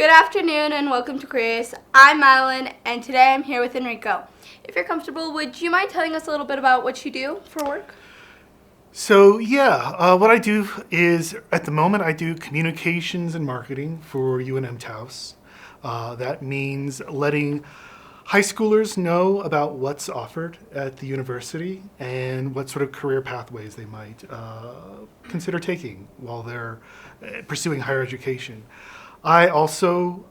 Good afternoon and welcome to Queerious. I'm Madeline and today I'm here with Enrico. If you're comfortable, would you mind telling us a little bit about what you do for work? So what I do is, at the moment, I do communications and marketing for UNM Taos. That means letting high schoolers know about what's offered at the university and what sort of career pathways they might consider taking while they're pursuing higher education. I also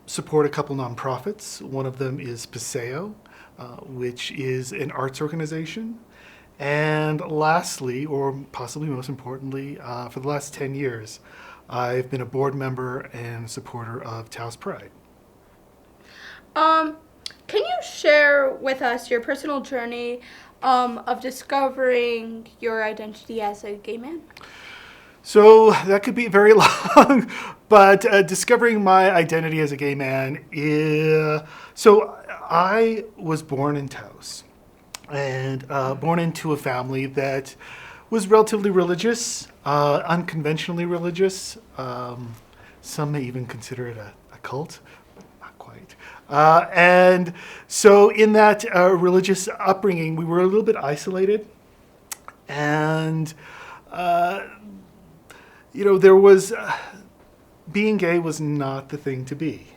support a couple nonprofits. One of them is Paseo, which is an arts organization. And lastly, or possibly most importantly, for the last 10 years, I've been a board member and supporter of Taos Pride. Can you share with us your personal journey of discovering your identity as a gay man? So that could be very long, but discovering my identity as a gay man so I was born in Taos and born into a family that was relatively religious, unconventionally religious. Some may even consider it a cult, but not quite. And so in that religious upbringing, we were a little bit isolated. And, there was, being gay was not the thing to be.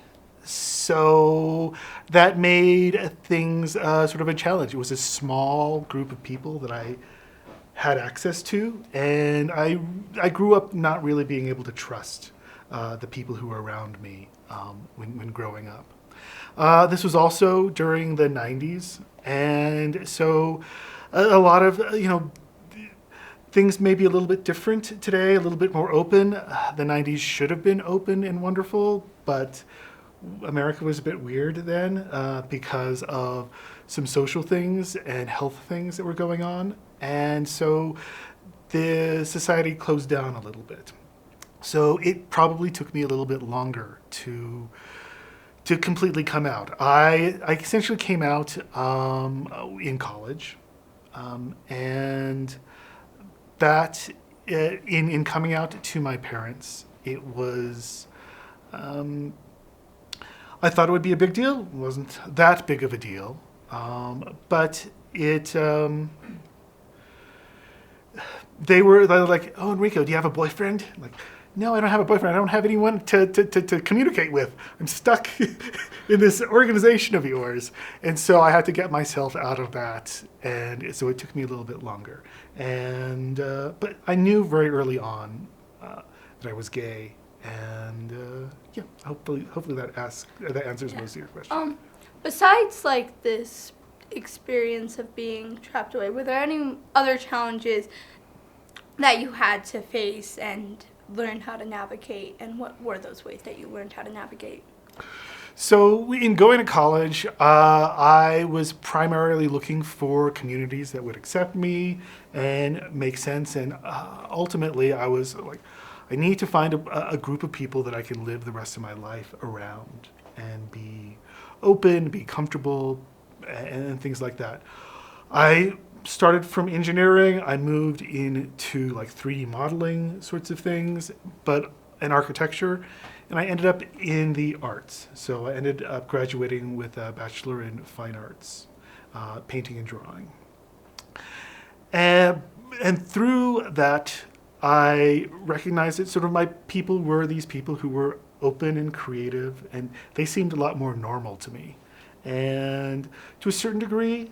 So that made things sort of a challenge. It was a small group of people that I had access to, and I grew up not really being able to trust the people who were around me when growing up. This was also during the 90s, and so a lot of, things may be a little bit different today, a little bit more open. The 90s should have been open and wonderful, but America was a bit weird then because of some social things and health things that were going on. And so the society closed down a little bit. So it probably took me a little bit longer to completely come out. I essentially came out in college, and that in coming out to my parents, it was, I thought it would be a big deal. It wasn't that big of a deal, but they were like, "Oh, Enrico, do you have a boyfriend?" I'm like, no, I don't have a boyfriend. I don't have anyone to communicate with. I'm stuck in this organization of yours. And so I had to get myself out of that. And so it took me a little bit longer. And but I knew very early on that I was gay. And hopefully that answers most of your question. Besides this experience of being trapped away, were there any other challenges that you had to face and learn how to navigate, and what were those ways that you learned how to navigate? So in going to college, I was primarily looking for communities that would accept me and make sense. And ultimately, I was like, I need to find a group of people that I can live the rest of my life around and be open, be comfortable, and things like that. I started from engineering. I moved into 3D modeling sorts of things, but in architecture, and I ended up in the arts. So I ended up graduating with a bachelor in fine arts, painting and drawing. And through that, I recognized that sort of my people were these people who were open and creative, and they seemed a lot more normal to me. And to a certain degree,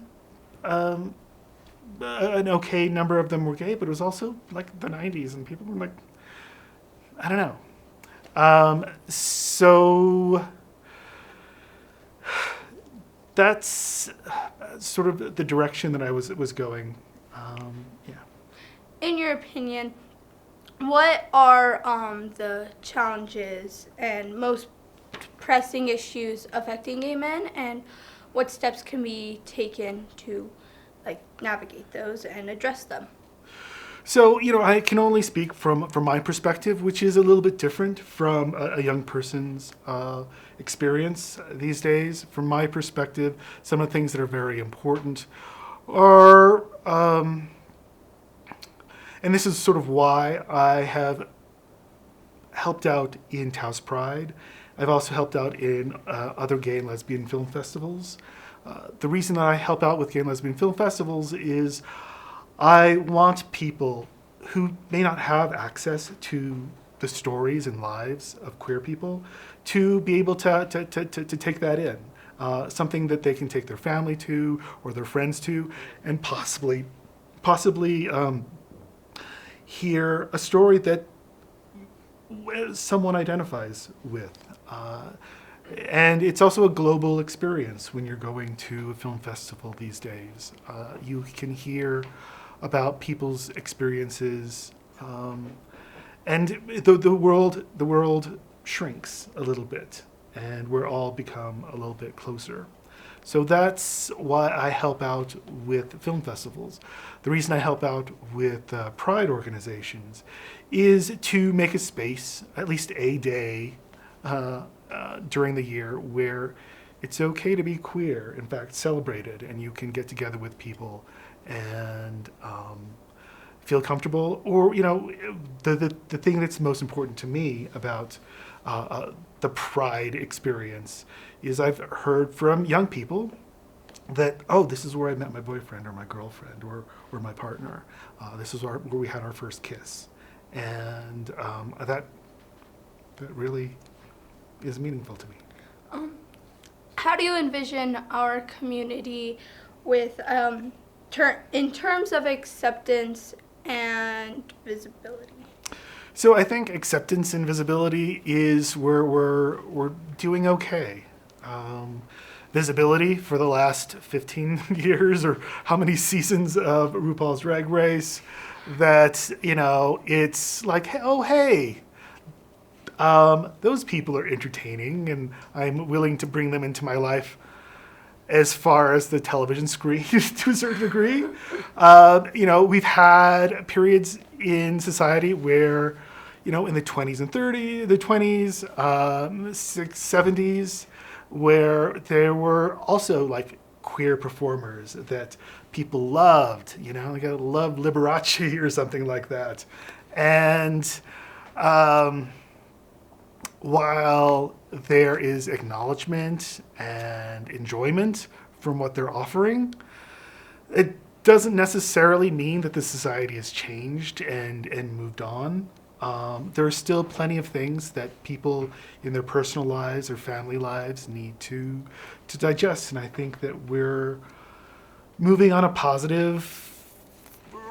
an okay number of them were gay, but it was also the 90s, and people were like, I don't know. So that's sort of the direction that I was going. In your opinion, what are the challenges and most pressing issues affecting gay men, and what steps can be taken to navigate those and address them? So, I can only speak from my perspective, which is a little bit different from a young person's experience these days. From my perspective, some of the things that are very important are, and this is sort of why I have helped out in Taos Pride. I've also helped out in other gay and lesbian film festivals. The reason that I help out with gay and lesbian film festivals is I want people who may not have access to the stories and lives of queer people to be able to take that in. Something that they can take their family to or their friends to, and possibly hear a story that someone identifies with. And it's also a global experience when you're going to a film festival these days. You can hear about people's experiences, and the world shrinks a little bit, and we're all become a little bit closer. So that's why I help out with film festivals. The reason I help out with pride organizations is to make a space, at least a day during the year, where it's okay to be queer, in fact, celebrated, and you can get together with people and feel comfortable. Or, the thing that's most important to me about the pride experience is I've heard from young people that, oh, this is where I met my boyfriend or my girlfriend or my partner. This is where we had our first kiss. And that really is meaningful to me. How do you envision our community with, in terms of acceptance and visibility? So I think acceptance and visibility is where we're doing okay. Visibility for the last 15 years or how many seasons of RuPaul's Drag Race that, it's like, oh, hey, those people are entertaining and I'm willing to bring them into my life as far as the television screen to a certain degree. We've had periods in society where, in the 20s and 30s, the 20s, 70s, where there were also like queer performers that people loved, like I love Liberace or something like that. And while there is acknowledgement and enjoyment from what they're offering, it doesn't necessarily mean that the society has changed and moved on. There are still plenty of things that people in their personal lives or family lives need to digest, and I think that we're moving on a positive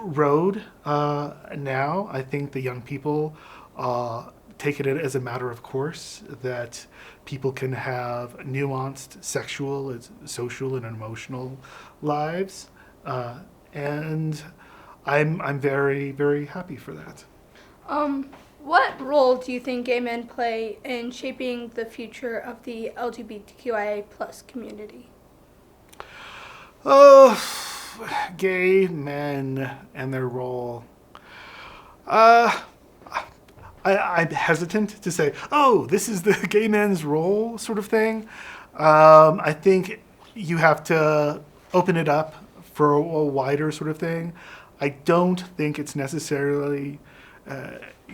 road now. I think the young people take it as a matter of course that people can have nuanced sexual, social, and emotional lives, and I'm very, very happy for that. What role do you think gay men play in shaping the future of the LGBTQIA plus community? Oh, gay men and their role. I'm hesitant to say, oh, this is the gay men's role sort of thing. I think you have to open it up for a wider sort of thing. I don't think it's necessarily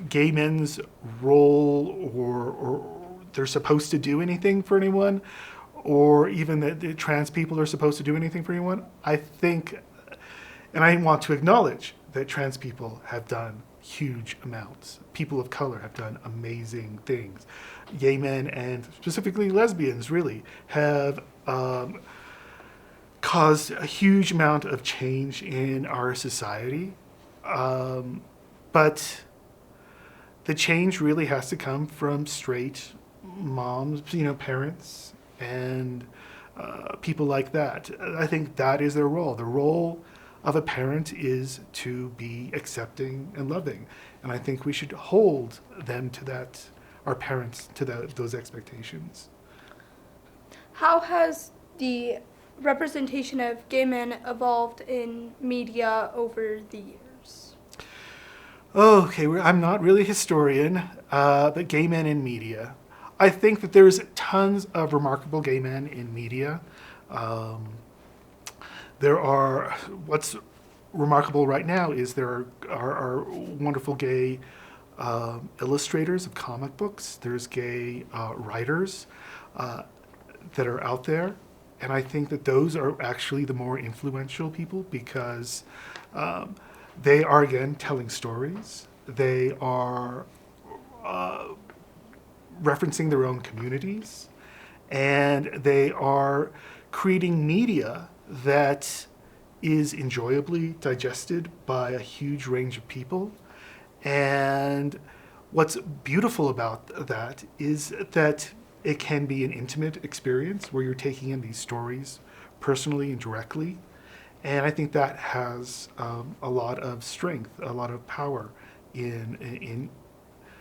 gay men's role or they're supposed to do anything for anyone, or even that the trans people are supposed to do anything for anyone. I think, and I want to acknowledge that trans people have done huge amounts. People of color have done amazing things. Gay men and specifically lesbians really have caused a huge amount of change in our society. But the change really has to come from straight moms, parents, and people like that. I think that is their role. The role of a parent is to be accepting and loving. And I think we should hold them to that, our parents to those expectations. How has the representation of gay men evolved in media over the years? Okay, I'm not really a historian, but gay men in media. I think that there's tons of remarkable gay men in media. There are, what's remarkable right now is there are wonderful gay illustrators of comic books. There's gay writers that are out there. And I think that those are actually the more influential people because they are, again, telling stories. They are referencing their own communities. And they are creating media that is enjoyably digested by a huge range of people. And what's beautiful about that is that it can be an intimate experience where you're taking in these stories personally and directly. And I think that has a lot of strength, a lot of power in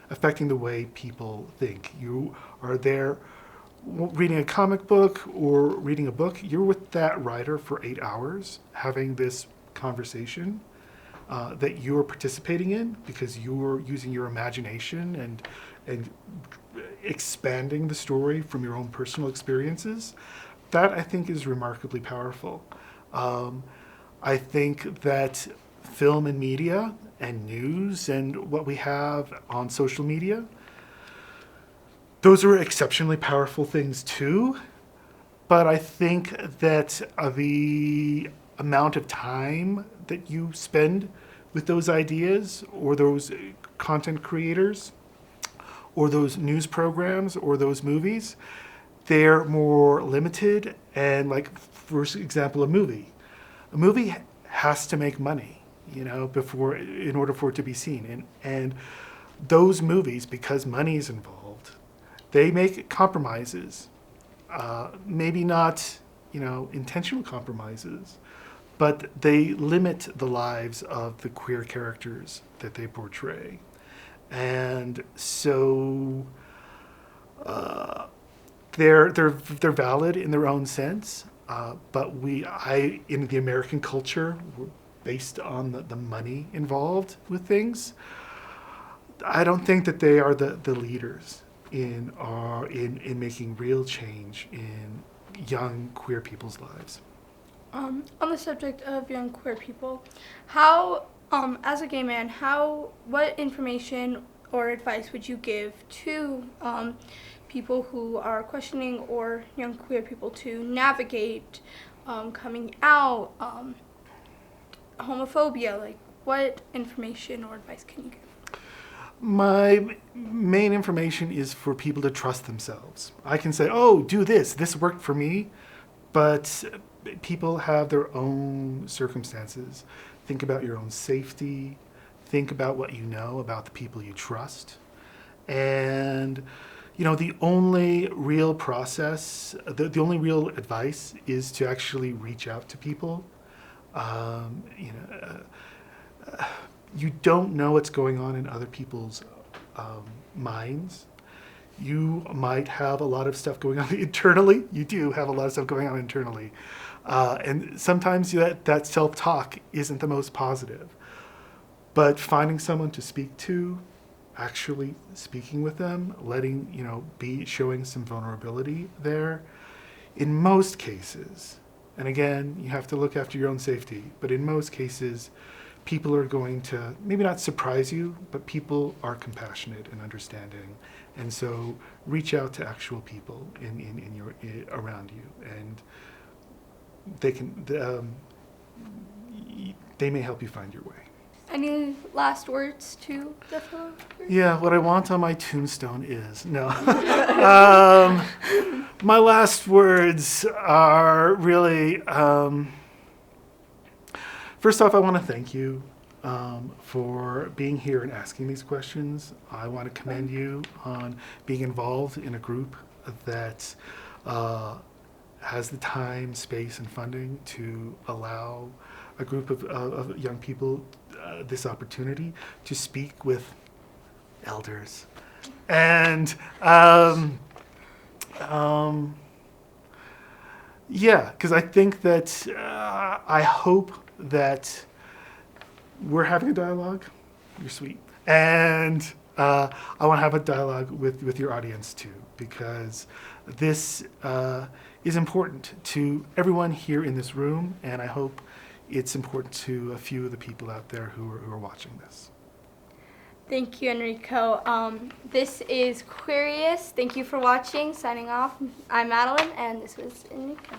affecting the way people think. You are there reading a comic book or reading a book, you're with that writer for 8 hours having this conversation that you're participating in because you're using your imagination and expanding the story from your own personal experiences. That I think is remarkably powerful. I think that film and media and news and what we have on social media, those are exceptionally powerful things too, but I think that the amount of time that you spend with those ideas or those content creators or those news programs or those movies, they're more limited. And like, for example, a movie has to make money, before, in order for it to be seen. And those movies, because money is involved, they make compromises, maybe not, intentional compromises, but they limit the lives of the queer characters that they portray. And so they're valid in their own sense, but in the American culture, based on the money involved with things, I don't think that they are the leaders in making real change in young queer people's lives. On the subject of young queer people, how, as a gay man, what information or advice would you give to people who are questioning or young queer people to navigate coming out, homophobia? Like, what information or advice can you give? My main information is for people to trust themselves. I can say, oh, do this worked for me, but people have their own circumstances. Think about your own safety. Think about what you know about the people you trust. And, the only real process, the only real advice is to actually reach out to people. You don't know what's going on in other people's minds. You might have a lot of stuff going on internally. You do have a lot of stuff going on internally. And sometimes that self-talk isn't the most positive. But finding someone to speak to, actually speaking with them, showing some vulnerability there, in most cases, and again, you have to look after your own safety, but in most cases, people are going to maybe not surprise you, but people are compassionate and understanding. And so reach out to actual people around you, and they may help you find your way. Any last words to the fellow? Yeah, what I want on my tombstone is, no. My last words are really, first off, I want to thank you for being here and asking these questions. I want to commend you on being involved in a group that has the time, space, and funding to allow a group of young people this opportunity to speak with elders. And because I think that I hope that we're having a dialogue. You're sweet. And I want to have a dialogue with your audience too, because this is important to everyone here in this room, and I hope it's important to a few of the people out there who are watching this. Thank you, Enrico. This is Queerious. Thank you for watching. Signing off. I'm Madeline, and this was Enrico.